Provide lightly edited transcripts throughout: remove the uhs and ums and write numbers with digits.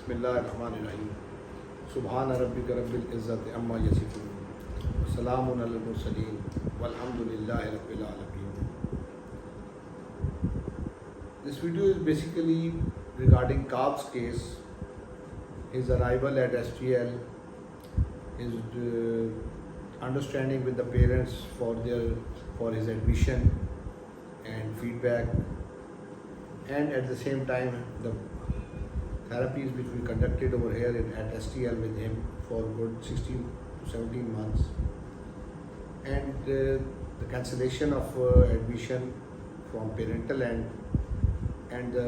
بسم اللہ الرحمن الرحیم سبحان ربک رب العزت عما یصفون وسلام علی المرسلین والحمد للہ رب العالمین. This video is basically regarding Kaab's case, his arrival at STL, his understanding with the parents for his admission and feedback, and at the same time the therapies which we conducted over here at STL with him for good 16 to 17 months, and the cancellation of admission from parental end, and the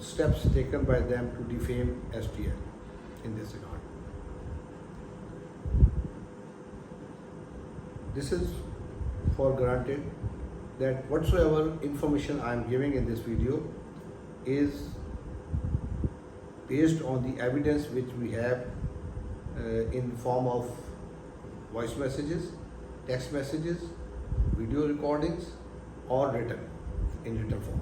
steps taken by them to defame STL in this regard. This is for granted that whatsoever information I am giving in this video is based on the evidence which we have in form of voice messages, text messages, video recordings or in written form.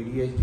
ADHD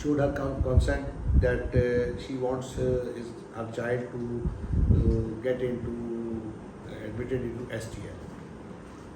showed her consent that she wants her child to get admitted into STL.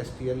STL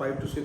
5 to 6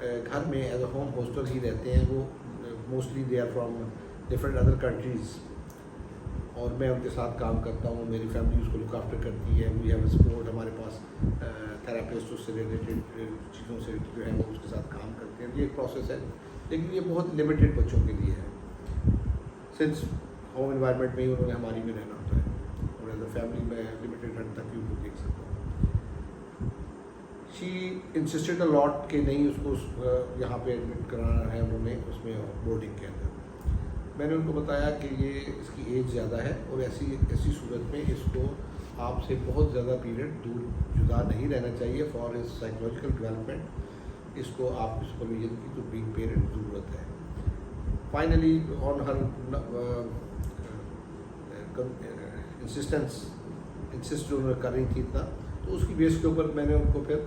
گھر میں as a home hostel ہی رہتے ہیں. وہ mostly they are from different other countries, اور میں ان کے ساتھ کام کرتا ہوں. میری فیملی اس کو لک آفٹر کرتی ہے. وی ہیو سپورٹ, ہمارے پاس تھراپسٹ اس سے ریلیٹڈ چیزوں سے جو ہے وہ اس کے ساتھ کام کرتے ہیں. یہ ایک پروسیس ہے, لیکن یہ بہت لمیٹیڈ بچوں کے لیے ہے. سنس ہوم انوائرمنٹ میں ہی انہوں نے ہماری میں رہنا ہوتا ہے, اور ایز اے فیملی میں لمیٹیڈ حد تک ہی ان کو دیکھ سکتا ہوں. شی انسسٹڈ اے لاٹ کہ نہیں اس کو یہاں پہ ایڈمٹ کرانا ہے انہوں نے اس میں بورڈنگ کے اندر. میں نے ان کو بتایا کہ یہ اس کی ایج زیادہ ہے, اور ایسی صورت میں اس کو آپ سے بہت زیادہ پیریڈ دور جدا نہیں رہنا چاہیے فار ہز سائیکولوجیکل ڈیولپمنٹ. اس کو آپ کی سپرویژن کی تو بینگ پیرنٹ ضرورت ہے. فائنلی آن ہر انسسٹ انہوں نے کر رہی تھی اتنا, تو اس کی بیس کے اوپر میں نے ان کو پھر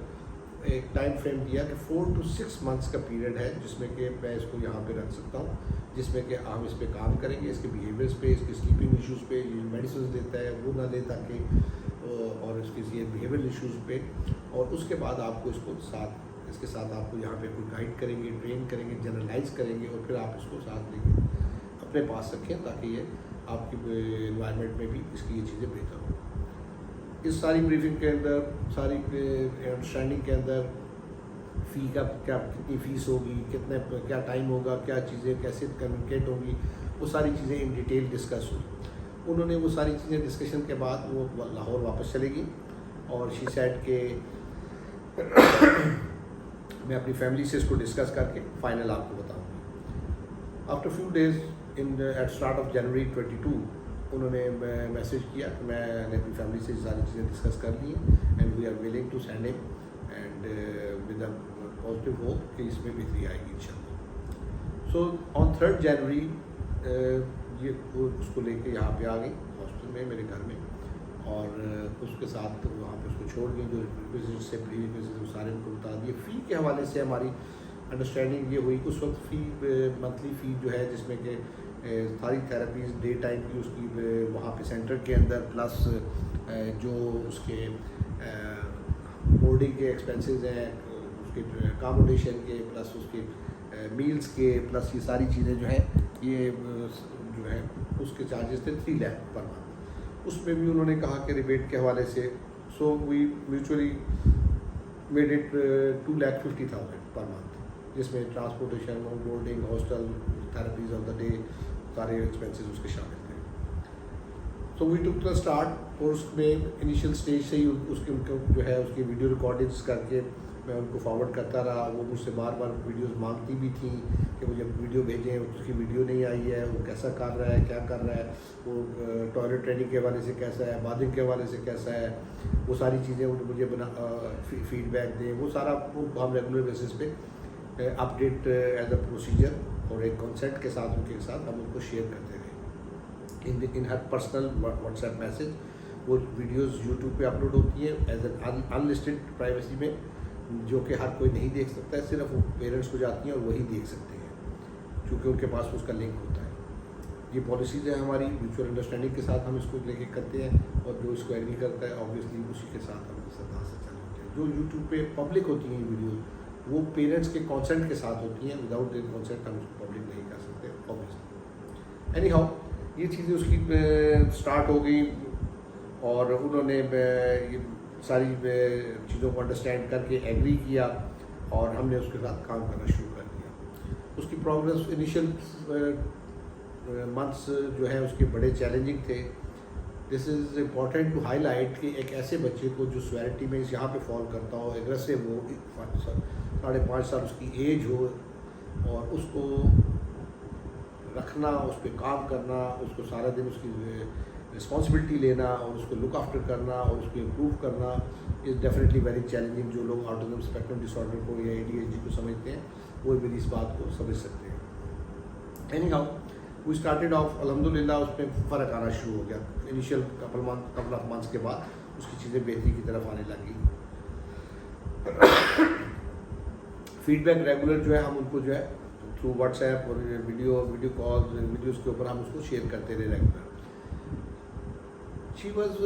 ایک ٹائم فریم دیا کہ 4 to 6 months کا پیریڈ ہے جس میں کہ میں اس کو یہاں پہ رکھ سکتا ہوں, جس میں کہ ہم اس پہ کام کریں گے, اس کے بیہیویئرس پہ, اس کے سلیپنگ ایشوز پہ, یہ میڈیسنز دیتا ہے وہ نہ لے تاکہ, اور اس کے یہ بیہیویئر ایشوز پہ. اور اس کے بعد آپ کو اس کے ساتھ آپ کو یہاں پہ کوئی گائڈ کریں گے, ٹرین کریں گے, جنرلائز کریں گے, اور پھر آپ اس کو ساتھ لے کے اپنے پاس رکھیں تاکہ یہ آپ کی انوائرمنٹ میں بھی اس کی یہ چیزیں بہتر ہوں. اس ساری بریفنگ کے اندر, ساری انڈرسٹینڈنگ کے اندر فی کا کتنی فیس ہوگی, کیا ٹائم ہوگا, کیا چیزیں کیسے کمیونیکیٹ ہوں گی, وہ ساری چیزیں ان ڈیٹیل ڈسکس ہوئی. انہوں نے وہ ساری چیزیں ڈسکشن کے بعد وہ لاہور واپس چلے گی, اور شی سیڈ کہ میں اپنی فیملی سے اس کو ڈسکس کر کے فائنل آپ کو بتاؤں گی. After few days at start of January 22 انہوں نے میسیج کیا کہ میں نے اپنی فیملی سے ساری چیزیں ڈسکس کر لی ہیں, and we are willing to send ہم, and with a positive hope کہ اس میں بہتری آئے گی انشاءاللہ. سو آن 3rd جنوری یہ اس کو لے کے یہاں پہ آ گئی ہاسٹل میں میرے گھر میں, اور اس کے ساتھ وہاں پہ اس کو چھوڑ گئی. جو ریکویزٹ سے پری ریکویزٹ وہ سارے ان کو بتا دیے. فی کے حوالے سے ہماری انڈرسٹینڈنگ یہ ہوئی کہ اس وقت فی منتھلی فی جو ہے جس میں کہ ساری تھراپیز ڈے ٹائم کی اس کی وہاں پہ سینٹر کے اندر, پلس جو اس کے بورڈنگ کے ایکسپینسز ہیں, اس کے اکاموڈیشن کے, پلس اس کے میلز کے, پلس یہ ساری چیزیں جو ہیں یہ جو ہے اس کے چارجز تھے 3 lakh پر منتھ. اس میں بھی انہوں نے کہا کہ ریبیٹ کے حوالے سے, so we mutually made it 2,50,000 per month, جس میں transportation, boarding, hostel, therapies of the day, سارے ایکسپینسز اس کے شامل تھے. سو وی ٹک دا اسٹارٹ, اور اس میں انیشیل اسٹیج سے ہی اس کے جو ہے اس کی ویڈیو ریکارڈنگس کر کے میں ان کو فارورڈ کرتا رہا. وہ مجھ سے بار بار ویڈیوز مانگتی بھی تھیں کہ مجھے ویڈیو بھیجیں, اس کی ویڈیو نہیں آئی ہے, وہ کیسا کر رہا ہے, کیا کر رہا ہے, وہ ٹوائلٹ ٹریننگ کے حوالے سے کیسا ہے, باتھنگ کے حوالے سے کیسا ہے, وہ ساری چیزیں مجھے فیڈ بیک دیں. وہ سارا ہم ریگولر بیسس پہ اپ ڈیٹ ایز اے پروسیجر اور ایک کانسیپٹ کے ساتھ ان کے ساتھ ہم ان کو شیئر کرتے رہے ان ہر پرسنل واٹس ایپ میسیج. وہ ویڈیوز یوٹیوب پہ اپلوڈ ہوتی ہیں as an in listed privacy میں, جو کہ ہر کوئی نہیں دیکھ سکتا ہے, صرف وہ پیرنٹس کو جاتی ہیں اور وہی دیکھ سکتے ہیں کیونکہ ان کے پاس اس کا لنک ہوتا ہے. یہ پالیسیز ہیں ہماری, میوچل انڈرسٹینڈنگ کے ساتھ ہم اس کو لے کے کرتے ہیں, اور جو اس کو ایگری کرتا ہے آبویسلی اسی کے ساتھ ہم سدا سے چل ہوتے ہیں. جو یوٹیوب پہ پبلک ہوتی ہیں ویڈیوز وہ پیرنٹس کے کانسنٹ کے ساتھ ہوتی ہیں, وداؤٹ دیئر کانسنٹ ہم اس کو پبلک نہیں کر سکتے آبویسلی. اینی ہاؤ یہ چیزیں اس کی اسٹارٹ ہو گئی, اور انہوں نے یہ ساری چیزوں کو انڈرسٹینڈ کر کے ایگری کیا, اور ہم نے اس کے ساتھ کام کرنا شروع کر دیا. اس کی پروگرس انیشیل منتھس جو ہے اس کے بڑے چیلنجنگ تھے. This is important to highlight کہ ایک ایسے بچے کو جو سویرٹی میں یہاں پہ فال کرتا ہو, ایگریسو ہو, 5.5 سال اس کی ایج ہو, اور اس کو رکھنا, اس پہ کام کرنا, اس کو سارا دن اس کی رسپانسبلٹی لینا, اور اس کو لک آفٹر کرنا, اور اس کو امپروو کرنا از ڈیفینیٹلی ویری چیلنجنگ. جو لوگ آٹزم اسپیکٹرم ڈس آرڈر کو یا ADHD کو سمجھتے ہیں وہ میری اس بات کو سمجھ سکتے ہیں. Anyhow we started off, الحمدللہ اس میں فرق آنا شروع ہو گیا. انیشیل کپل آف منتھس کے بعد اس کی چیزیں بہتری کی طرف آنے لگی. فیڈ بیک ریگولر جو ہے ہم ان کو جو ہے تھرو واٹس ایپ اور ویڈیو کالز, ویڈیوز کے اوپر ہم اس کو شیئر کرتے رہے regular. She was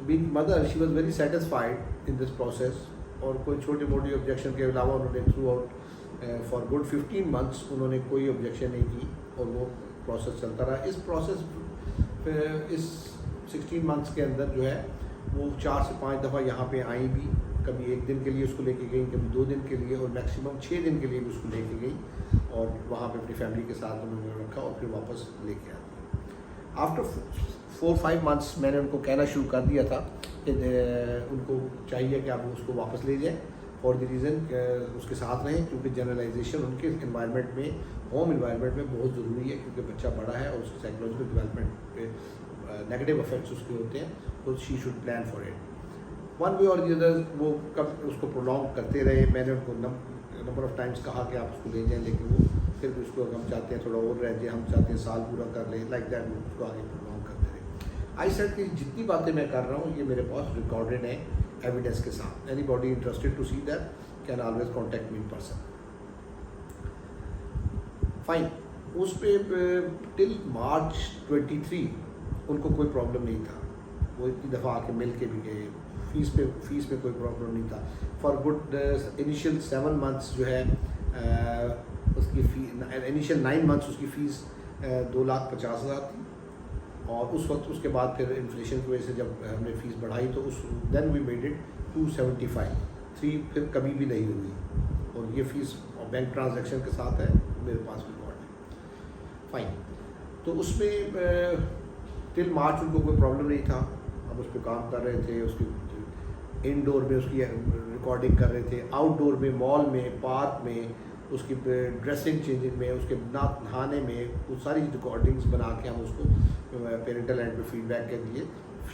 being mother, she was very satisfied in this process, اور کوئی چھوٹی موٹی آبجیکشن کے علاوہ انہوں نے through out for good 15 months انہوں نے کوئی آبجیکشن نہیں کی اور وہ پروسیس چلتا رہا. اس 16 months کے اندر جو ہے وہ 4 سے 5 دفعہ یہاں پہ آئیں بھی, کبھی 1 دن کے لیے اس کو لے کے گئیں, کبھی 2 دن کے لیے, اور میکسیمم 6 دن کے لیے بھی اس کو لے کے گئی اور وہاں پہ اپنی فیملی کے ساتھ انہوں نے رکھا اور پھر واپس لے کے آتی. آفٹر 4-5 months میں نے ان کو کہنا شروع کر دیا تھا کہ ان کو چاہیے کہ آپ اس کو واپس لے جائیں, فار دی ریزن اس کے ساتھ رہیں, کیونکہ جنرلائزیشن ان کے انوائرمنٹ میں, ہوم انوائرمنٹ میں بہت ضروری ہے, کیونکہ بچہ بڑا ہے اور اس کی سائیکولوجیکل ڈیولپمنٹ پہ نیگیٹو افیکٹس اس کے ہوتے ہیں, تو she should plan for it one way اور دی ادر. وہ کب اس کو پرولونگ کرتے رہے, میں نے ان کو نمبر آف ٹائمس کہا کہ آپ اس کو لے جائیں, لیکن وہ پھر بھی اس کو ہم چاہتے ہیں تھوڑا اور رہ جائے, ہم چاہتے ہیں سال پورا کر لیں, لائک دیٹ وہ اس کو آگے پرولونگ کرتے رہے. آئی سیٹ کہ جتنی باتیں میں کر رہا ہوں یہ میرے پاس ریکارڈڈ ہیں ایویڈنس کے ساتھ. Anybody interested to see that can always contact me in person. Fine. اس پہ ٹل March 23 ان کو کوئی پرابلم نہیں تھا, وہ اتنی دفعہ آ کے مل کے بھی گئے, فیس پہ کوئی پرابلم نہیں تھا. فار گڈ انیشیل 7 months جو ہے اس کی انیشیل 9 months اس کی فیس 2,50,000 تھی, اور اس وقت اس کے بعد پھر انفلیشن کی وجہ سے جب ہم نے فیس بڑھائی تو دین وی میڈ اٹ 275. 3 پھر کبھی بھی نہیں ہوئی, اور یہ فیس بینک ٹرانزیکشن کے ساتھ ہے, میرے پاس ریکارڈ ہے. فائن. تو اس میں ٹل مارچ ان کو کوئی پرابلم نہیں تھا. ہم اس پہ کام کر رہے تھے, اس کی انڈور میں اس کی ریکارڈنگ کر رہے تھے, آؤٹ ڈور میں, مال میں, پارک میں, اس کی ڈریسنگ چینجنگ میں, اس کے نہانے میں, وہ ساری ریکارڈنگس بنا کے ہم اس کو پیرنٹل اینڈ پہ فیڈ بیک کے لیے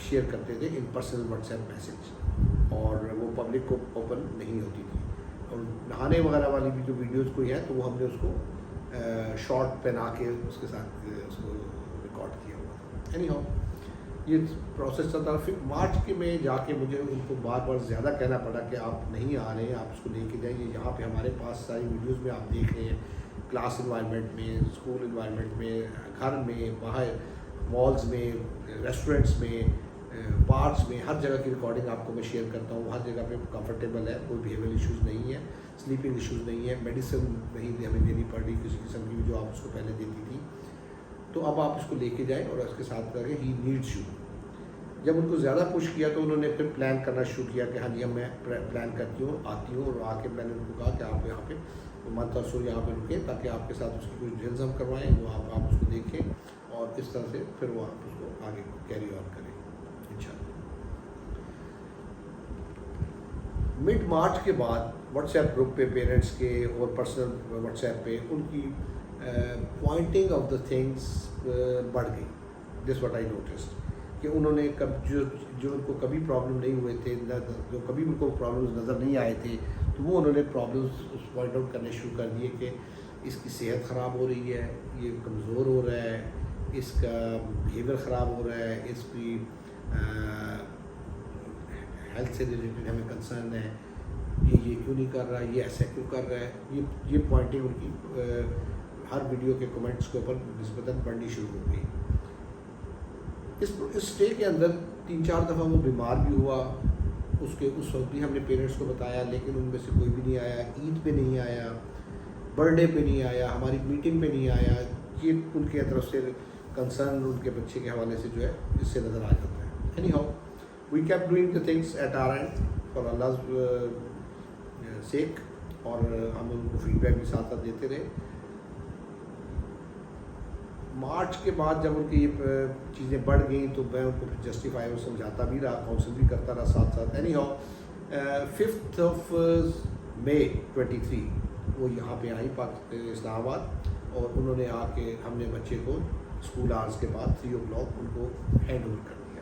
شیئر کرتے تھے ان پرسنل واٹس ایپ میسیج, اور وہ پبلک کو اوپن نہیں ہوتی تھی. اور نہانے وغیرہ والی بھی جو ویڈیوز کوئی ہے تو وہ ہم نے اس کو شارٹ پہنا کے اس کے ساتھ اس کو ریکارڈ کیا ہوا تھا. اینی ہاؤ یہ پروسیس چلتا رہا. پھر مارچ کے میں جا کے مجھے ان کو بار بار زیادہ کہنا پڑا کہ آپ نہیں آ رہے ہیں, آپ اس کو لے کے جائیے. یہاں پہ ہمارے پاس ساری ویڈیوز میں آپ دیکھ رہے ہیں, کلاس انوائرمنٹ میں, اسکول انوائرمنٹ میں, گھر میں, باہر مالز میں, ریسٹورینٹس میں, پارکس میں, ہر جگہ کی ریکارڈنگ آپ کو میں شیئر کرتا ہوں. ہر جگہ پہ کمفرٹیبل ہے, کوئی بیہیویئر ایشوز نہیں ہے, سلیپنگ ایشوز نہیں ہے, میڈیسن نہیں ہمیں دینی پڑ رہی کسی قسم کی جو آپ اس کو پہلے دیتی تھی. تو اب آپ اس کو لے کے جائیں اور اس کے ساتھ کریں ہی نیڈس یو. جب ان کو زیادہ پش کیا تو انہوں نے پھر پلان کرنا شروع کیا کہ ہاں جی میں پلان کرتی ہوں, آتی ہوں, اور آ کے میں نے ان کو کہا کہ آپ یہاں پہ منتھ اور سو یہاں پہ رکیں تاکہ آپ کے ساتھ اس کی کچھ ڈرلز ہم کروائیں, وہ آپ اس کو دیکھیں اور اس طرح سے پھر وہ آپ اس کو آگے کیری آن کریں انشاءاللہ. مڈ مارچ کے بعد واٹس ایپ گروپ پہ پیرنٹس کے اور پرسنل واٹس ایپ پہ ان کی پوائنٹنگ آف دا تھنگس بڑھ گئی. دس واٹ آئی نوٹسڈ کہ انہوں نے جو ان کو کبھی پرابلم نہیں ہوئے تھے, جو کبھی ان کو پرابلمز نظر نہیں آئے تھے, تو وہ انہوں نے پرابلمز پوائنٹ آؤٹ کرنے شروع کر دیے کہ اس کی صحت خراب ہو رہی ہے, یہ کمزور ہو رہا ہے, اس کا بیہیویئر خراب ہو رہا ہے, اس کی ہیلتھ سے ریلیٹڈ ہمیں کنسرن ہے, یہ کیوں نہیں کر رہا, یہ ایسا کیوں کر رہا ہے. یہ پوائنٹنگ ان کی ہر ویڈیو کے کمنٹس کے اوپر نسبتاً بڑھنی شروع ہو گئی. اس اسٹے کے اندر 3-4 دفعہ وہ بیمار بھی ہوا. اس وقت بھی ہم نے پیرنٹس کو بتایا, لیکن ان میں سے کوئی بھی نہیں آیا. عید پہ نہیں آیا, برتھ ڈے پہ نہیں آیا, ہماری میٹنگ پہ نہیں آیا. یہ ان کے طرف سے کنسرن ان کے بچے کے حوالے سے جو ہے اس سے نظر آ جاتا ہے. Anyhow we keep doing the things at our end for Allah's sake, اور ہم ان کو فیڈ بیک بھی ساتھ ساتھ دیتے رہے. مارچ کے بعد جب ان کی یہ چیزیں بڑھ گئیں تو میں ان کو پھر جسٹیفائی اور سمجھاتا بھی رہا, کاؤنسل بھی کرتا رہا ساتھ ساتھ. اینی ہاؤ 5 مئی 23 وہ یہاں پہ آئی اسلام آباد, اور انہوں نے آ کے ہم نے بچے کو اسکول آورس کے بعد 3 o'clock ان کو ہینڈ اوور کر دیا.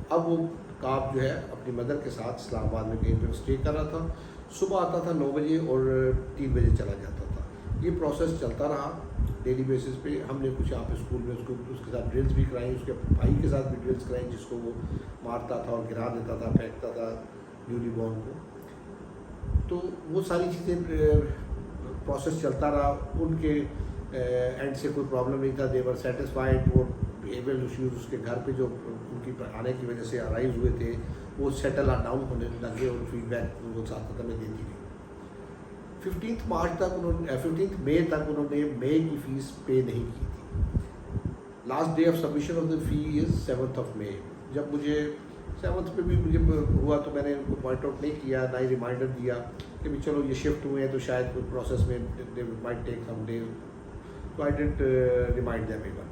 اب وہ کاپ جو ہے اپنی مدر کے ساتھ اسلام آباد میں کہیں پہ اسٹے کر رہا تھا. صبح آتا تھا 9 بجے اور 3 بجے چلا جاتا تھا. یہ پروسیس چلتا رہا ڈیلی بیسس پہ. ہم نے کچھ یہاں پہ اسکول میں اس کے ساتھ ڈرلز بھی کرائیں, اس کے بھائی کے ساتھ بھی ڈرلز کرائیں جس کو وہ مارتا تھا اور گرا دیتا تھا, پھینکتا تھا نیولی بورن کو. تو وہ ساری چیزیں پروسیس چلتا رہا. ان کے اینڈ سے کوئی پرابلم نہیں تھا, دے ور سیٹسفائڈ. وہ بیہیویئر ایشوز اس کے گھر پہ جو ان کی آنے کی وجہ سے ارائیز ہوئے تھے وہ سیٹل ڈاؤن ہونے لگے, اور فیڈ بیک وہ ساتھ میں دیتی رہی. 15 مارچ تک انہوں نے 15 مئی تک انہوں نے مئی کی فیس پے نہیں کی تھی. Last day of submission of the فی از 7 مئی. جب مجھے 7 پہ بھی مجھے ہوا تو میں نے ان کو پوائنٹ آؤٹ نہیں کیا, نہ ہی ریمائنڈر دیا کہ بھی چلو یہ شفٹ ہوئے ہیں تو شاید کوئی پروسیس میں مائٹ ٹیک سم ڈیز, تو I didn't remind them even.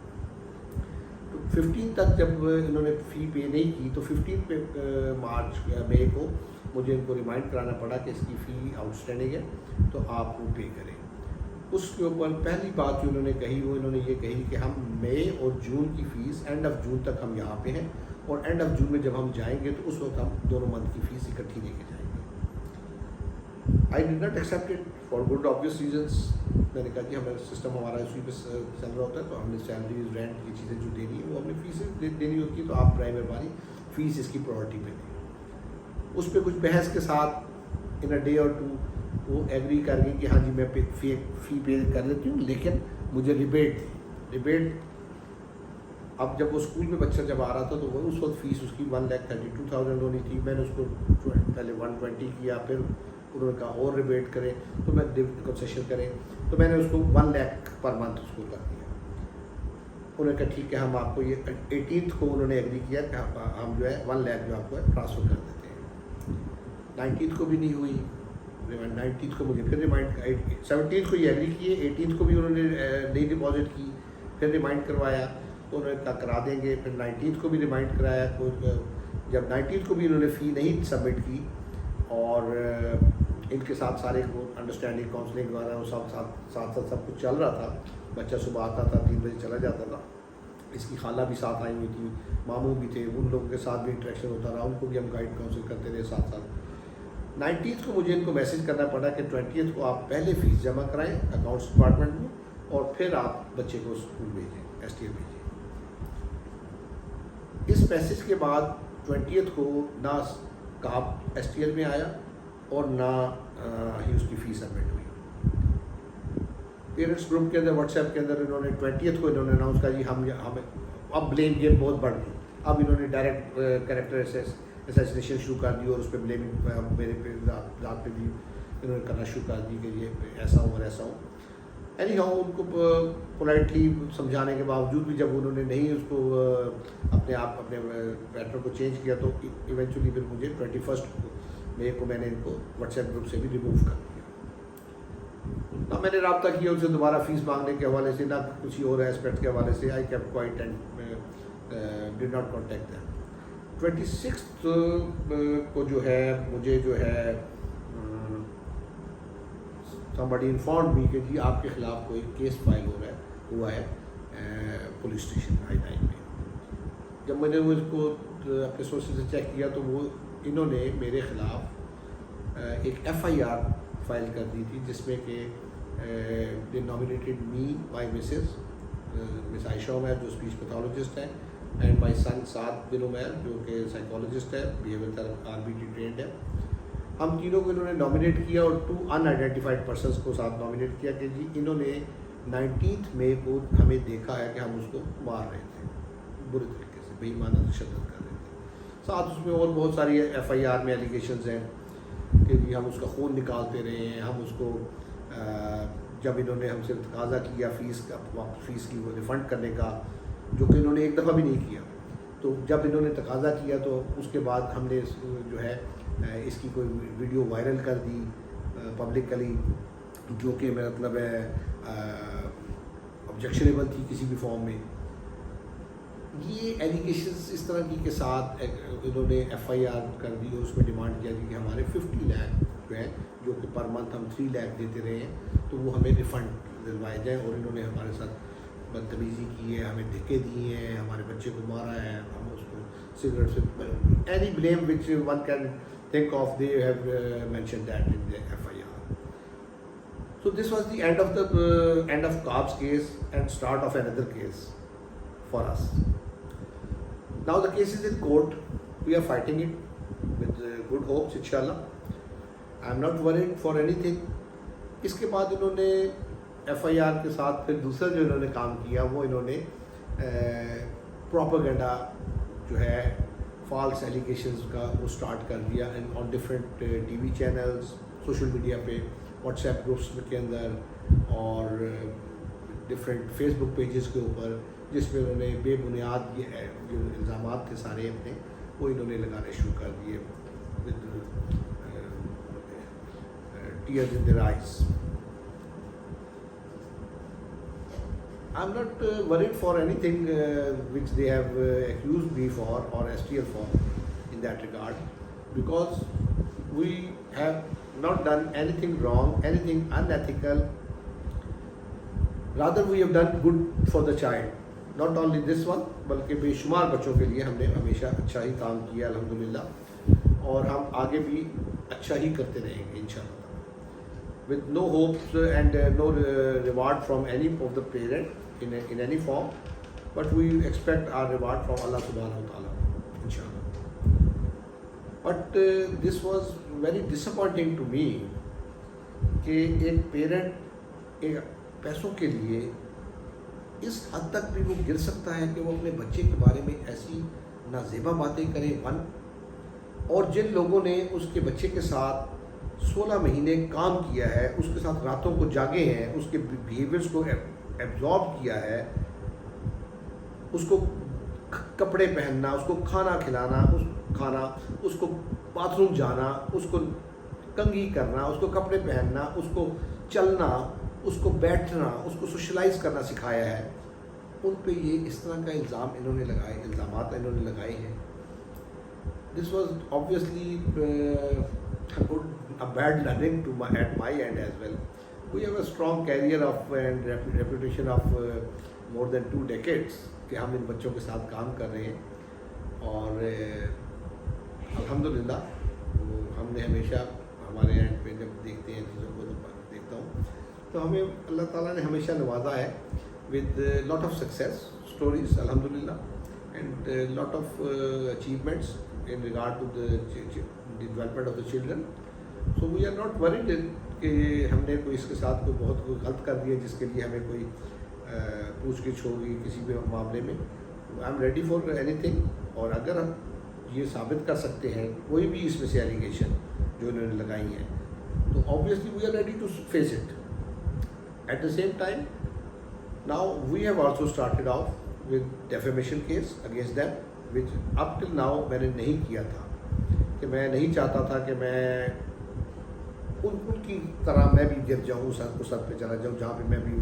تو 15 تک جب انہوں نے فی پے نہیں کی تو 15 مارچ مئی کو مجھے ان کو ریمائنڈ کرانا پڑا کہ اس کی فی آؤٹ اسٹینڈنگ ہے تو آپ وہ پے کریں. اس کے اوپر پہلی بات جو انہوں نے کہی وہ انہوں نے یہ کہی کہ ہم مئی اور جون کی فیس اینڈ آف جون تک ہم یہاں پہ ہیں, اور اینڈ آف جون میں جب ہم جائیں گے تو اس وقت ہم دونوں منتھ کی فیس اکٹھی لے کے جائیں گے. I did not accept it for good obvious reasons. میں نے کہا کہ ہمارا سسٹم ہمارا اسی پہ چل رہا ہوتا ہے, تو ہم نے سیلریز رینٹ کی چیزیں جو دینی ہے وہ ہم نے فیسیں دینی ہوتی ہے, تو آپ برائے مہربانی فیس اس کی پرائورٹی پہ دیں. اس پہ کچھ بحث کے ساتھ ان اے ڈے اور ٹو وہ ایگری کر گئی کہ ہاں جی میں فی پے کر دیتی ہوں, لیکن مجھے ریبیٹ تھی. ریبیٹ اب جب وہ اسکول میں بچہ جب آ رہا تھا تو وہ اس وقت فیس اس کی 1,32,000 ہونی تھی. میں نے اس کو پہلے 120 کیا, پھر انہوں نے کہا اور ریبیٹ کریں تو میں کنسیشن کریں, تو میں نے اس کو 1 لاکھ پر منتھ اس کو کر دیا. انہوں نے کہا ٹھیک ہے ہم آپ کو یہ 18 کو انہوں نے ایگری کیا کہ ہم جو ہے 1 لاکھ جو آپ کو ہے ٹرانسفر کر دیتے ہیں. 19 کو بھی نہیں ہوئی, 19 کو مجھے پھر ریمائنڈ, 17 کو یہ ایگری کیے, 18 کو بھی انہوں نے نہیں ڈپازٹ کی, پھر ریمائنڈ کروایا تو انہوں نے کہا کرا دیں گے. پھر 19 کو بھی ریمائنڈ کرایا. جب 19 کو بھی انہوں نے فی نہیں سبمٹ کی اور ان کے ساتھ سارے انڈرسٹینڈنگ کاؤنسلنگ وغیرہ وہ ساتھ سب کچھ چل رہا تھا. بچہ صبح آتا تھا 3 بجے چلا جاتا تھا. اس کی خالہ بھی ساتھ آئی ہوئی تھی, ماموں بھی تھے, ان لوگوں کے ساتھ بھی انٹریکشن ہوتا رہا, ان کو بھی ہم گائیڈ کاؤنسل کرتے رہے ساتھ ساتھ. 19 کو مجھے ان کو میسج کرنا پڑا کہ 20 کو آپ پہلے فیس جمع کرائیں اکاؤنٹس ڈپارٹمنٹ میں, اور پھر آپ بچے کو اسکول بھیجیں, ایس ٹی ایم بھیجیں. اس میسج کے بعد 20 کو نہ کاپ ایس ٹی ایل میں آیا اور نہ ہی اس کی فیس سبمٹ ہوئی. پیرنٹس گروپ کے اندر واٹس ایپ کے اندر انہوں نے 20 کو انہوں نے اناؤنس کیا جی ہمیں اب بلیم گیم بہت بڑھ گئی. اب انہوں نے ڈائریکٹ کریکٹر اسیسینیشن شروع کر دی, اور اس پہ بلیمنگ میرے پہ ذات پہ بھی انہوں نے کرنا شروع کر دی کہ یہ ایسا ہو اور ایسا ہو. اینی ہاؤ ان کو پولائٹلی سمجھانے کے باوجود بھی جب انہوں نے نہیں اس کو اپنے پیٹرن کو چینج کیا تو ایونچولی پھر مجھے 21 مئی کو میں نے ان کو واٹس ایپ گروپ سے بھی ریموو کر دیا. نہ میں نے رابطہ کیا ان سے دوبارہ فیس مانگنے کے حوالے سے, نہ کسی اور ایسپیکٹ کے حوالے سے. I kept quite and did not contact them. 26 کو جو ہے مجھے جو ہے somebody informed me کہ جی آپ کے خلاف کوئی کیس فائل ہوا ہے پولیس اسٹیشن I-9 میں. جب میں نے وہ اس کو اپنے سورسز سے چیک کیا تو وہ انہوں نے میرے خلاف ایک FIR فائل کر دی تھی, جس میں کہ they nominated me by Miss عائشہ عمیر جو اسپیچ پیتھولوجسٹ ہیں, اینڈ مائی سن سعد بن عمیر جو کہ سائیکالوجسٹ ہے, بیہیویئر RBT ٹرینڈ ہے. ہم تینوں کو انہوں نے نامینیٹ کیا اور 2 unidentified persons کو ساتھ نامینیٹ کیا کہ جی انہوں نے 19 مئی کو ہمیں دیکھا ہے کہ ہم اس کو مار رہے تھے برے طریقے سے, بے ایمانہ تشدد کر رہے تھے. ساتھ اس میں اور بہت ساری FIR میں ایلیگیشنز ہیں کہ جی ہم اس کا خون نکالتے رہے ہیں, ہم اس کو جب انہوں نے ہم سے تقاضا کیا فیس کی وہ ریفنڈ کرنے کا, جو کہ انہوں نے ایک دفعہ بھی نہیں کیا, تو جب انہوں نے تقاضا کیا تو اس کے بعد ہم نے جو ہے اس کی کوئی ویڈیو وائرل کر دی پبلکلی, جو کہ میرا مطلب ہے آبجیکشنیبل تھی کسی بھی فارم میں. یہ ایلیگیشنز اس طرح کی کے ساتھ انہوں نے FIR کر دی اور اس میں ڈیمانڈ کیا کہ ہمارے 50 لاکھ جو ہے, جو کہ پر منتھ ہم 3 لاکھ دیتے رہے ہیں, تو وہ ہمیں ریفنڈ دلوائے جائیں. اور انہوں نے ہمارے ساتھ بدتمیزی کی ہے, ہمیں دھکے دیے ہیں, ہمارے بچے کو مارا ہے, ہم اس کو سگریٹ سے any blame which one can think of, they have mentioned that in the FIR. So this was the end of Cobb's case and start of another case for us. Now the case is in court. We are fighting it with good hopes, inshallah. I am not worried for anything. اس کے بعد انہوں نے FIR کے ساتھ پھر دوسرا جو انہوں نے کام کیا وہ انہوں نے پروپیگنڈا جو ہے فالس ایلیگیشنز کا وہ سٹارٹ کر دیا on different TV channels, social media پہ واٹس ایپ گروپس کے اندر اور ڈفرینٹ فیس بک پیجز کے اوپر، جس میں انہوں نے بے بنیاد یہ جو الزامات تھے سارے اپنے وہ انہوں نے لگانے شروع کر دیے with tears in their eyes. I'm not worried for anything which they have accused me for or STL for in that regard, because we have not done anything wrong, anything unethical. Rather we have done good for the child. Not only this one, بلکہ بے شمار بچوں کے لیے ہم نے ہمیشہ اچھا ہی کام کیا الحمدللہ، اور ہم آگے بھی اچھا ہی کرتے رہیں گے انشاءاللہ. With no hopes and no reward from any of the parent in any form, but we expect our reward from Allah subhanahu wa ta'ala, inshallah. But this was very disappointing to me کہ ایک parent ایک پیسوں کے لیے اس حد تک بھی وہ گر سکتا ہے کہ وہ اپنے بچے کے بارے میں ایسی نازیبا باتیں کرے. اور جن لوگوں نے اس کے بچے کے ساتھ 16 مہینے کام کیا ہے، اس کے ساتھ راتوں کو جاگے ہیں، اس کے بیہیویئرس کو ایبزارب کیا ہے، اس کو کپڑے پہننا، اس کو کھانا کھلانا، اس کو باتھ روم جانا، اس کو کنگھی کرنا، اس کو کپڑے پہننا، اس کو چلنا، اس کو بیٹھنا، اس کو سوشلائز کرنا سکھایا ہے، ان پہ یہ اس طرح کا الزامات انہوں نے لگائے ہیں. This was obviously a bad learning at my end as well. We have a strong career of and reputation of more than 2 decades کہ ہم ان بچوں کے ساتھ کام کر رہے ہیں، اور الحمدللہ ہم نے ہمیشہ ہمارے اینڈ پہ جب دیکھتے ہیں چیزوں کو دیکھتا ہوں تو ہمیں اللہ تعالیٰ نے ہمیشہ نوازا ہے with lot of success stories الحمدللہ and lot of achievements in regard to the development of the children. So we are not worried کہ ہم نے کوئی اس کے ساتھ کوئی غلط کر دیا جس کے لیے ہمیں کوئی پوچھ گچھ ہوگی کسی بھی معاملے میں. I am ready for any thing, اور اگر ہم یہ ثابت کر سکتے ہیں کوئی بھی اس میں سے ایلیگیشن جو انہوں نے لگائی ہیں تو obviously we are ready to face it. At the same time, now we have also started off with defamation case against them, which up till now میں نے نہیں کیا تھا، کہ میں نہیں چاہتا تھا کہ میں ان کی طرح میں بھی گر جاؤں، اس حد پہ چلا جاؤں جہاں پہ میں بھی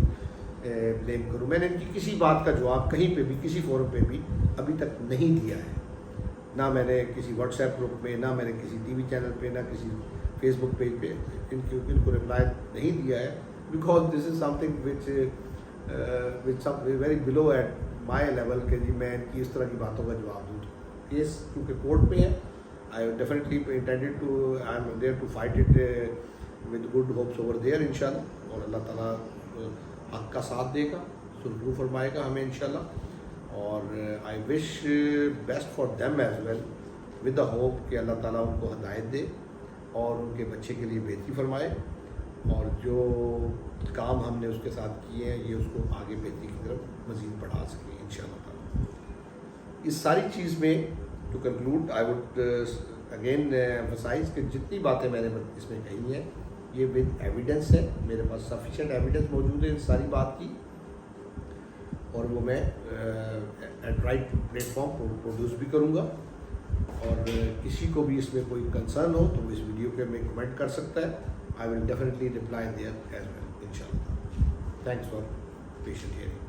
بلیم کروں. میں نے ان کی کسی بات کا جواب کہیں پہ بھی کسی فورم پہ بھی ابھی تک نہیں دیا ہے، نہ میں نے کسی واٹس ایپ گروپ میں، نہ میں نے کسی ٹی وی چینل پہ، نہ کسی فیس بک پیج پہ ان کو رپلائی نہیں دیا ہے، because this is something which very below at my level کہ جی میں ان کی اس طرح کی باتوں کا جواب دوں. کیس کیونکہ کورٹ میں ہے، I definitely intended to, I am there to fight it with good hopes over there inshallah, اور اللہ تعالیٰ حق کا ساتھ دے گا، سلجھو فرمائے گا ہمیں انشاءاللہ. اور I wish best for them as well with the hope کہ اللہ تعالیٰ ان کو ہدایت دے اور ان کے بچے کے لیے بہتری فرمائے، اور جو کام ہم نے اس کے ساتھ کیے ہیں یہ اس کو آگے بہتری کی طرف مزید بڑھا سکے انشاءاللہ تعالیٰ. اس ساری چیز میں to conclude I would again emphasize کہ جتنی باتیں میں نے اس میں کہی ہیں یہ ود ایویڈنس ہے، میرے پاس سفیشینٹ ایویڈنس موجود ہے ان ساری بات کی، اور وہ میں at right platform produce بھی کروں گا. اور کسی کو بھی اس میں کوئی کنسرن ہو تو وہ اس ویڈیو کے میں کمنٹ کر سکتا ہے. I will definitely reply there as well انشاءاللہ. Thanks for patient hearing.